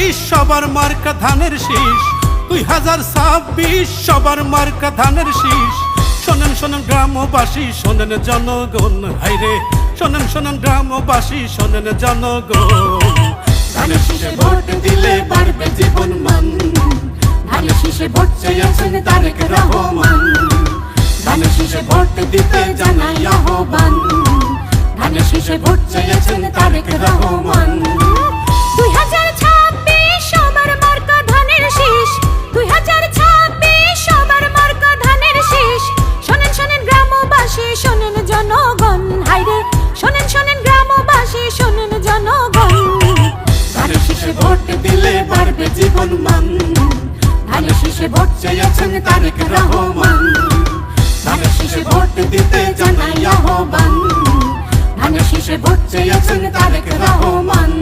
2025 সবার মার্কা ধানের শীষ, 2026 সবার মার্কা ধানের শীষ। শোনেন শোনেন গ্রামবাসী, শোনেন জনগণ, হাইরে শোনেন শোনেন গ্রামবাসী, শোনেন জনগণ। ধানের শীষে ভোট দিলে বাড়বে জীবন মান, ধানের শীষে ভোট চেয়েছেন তারেক রহমান। ধানের শীষে ভোট দিতে জানাই আহ্বান, ধানের শীষে ভোট চেয়েছেন তারেক রহমান। 2026 সবার মার্কা ধানের শীষ, 2026 সবার মার্কা ধানের শীষ। শোনেন শোনেন গ্রামবাসী, শোনেন জনগণ, হাইরে শোনেন শোনেন গ্রামবাসী, শোনেন জনগণ। ধানের শীষে ভোট দিলে বাড়বে জীবন মান, ধানের শীষে ভোট চেয়েছেন তারেক রহমান। ধানের শীষে ভোট দিতে জানাই আহ্বান, ধানের শীষে ভোট চেয়েছেন তারেক রহমান।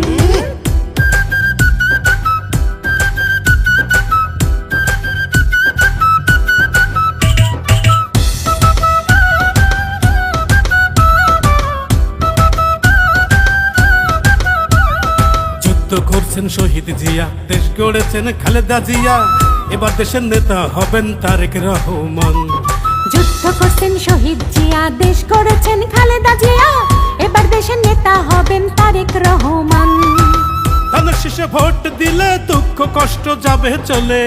যুদ্ধ করছেন শহীদ জিয়া, দেশ গড়েছেন খালেদা জিয়া, এবার দেশের নেতা হবেন তারেক রহমান। যুদ্ধ করছেন শহীদ জিয়া, দেশ গড়েছেন খালেদা জিয়া, এবার দেশের নেতা হবেন তারেক রহমান। ধানের শীষে ভোট দিলে দুঃখ কষ্ট যাবে চলে,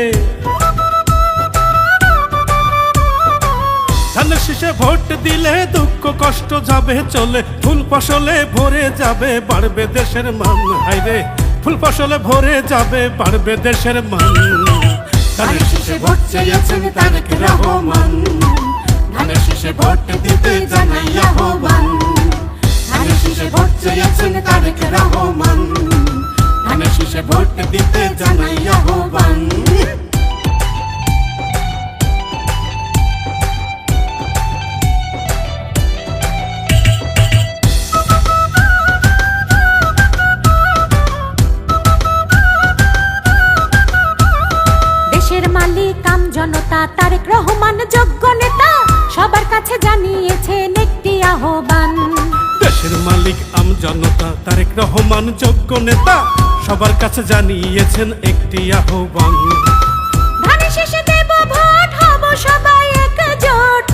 ধানের শীষে ভোট দিলে দুঃখ কষ্ট যাবে চলে। ফুল ফসলে ভরে যাবে, বাড়বে দেশের মান, হাইরে ফুল ফসলে ভরে যাবে, বাড়বে দেশের মান। ধানের শীষে ভোট চেয়েছেন তারেক রহমান, ধানের শীষে ভোট দিতে জানাই আহ্বান। ধানের শীষে ভোট চেয়েছেন তারেক রহমান, ধানের শীষে ভোট দিতে জানাই আহ্বান। দেশের মালিক আম জনতা, তারেক রহমান যোগ্য নেতা, সবার কাছে জানিয়েছেন একটি আহ্বান। দেশের মালিক আম জনতা, তারেক রহমান যোগ্য নেতা, সবার কাছে জানিয়েছেন একটি আহ্বান। ধানের শীষে দেব ভোট, হব সবাই একজোট,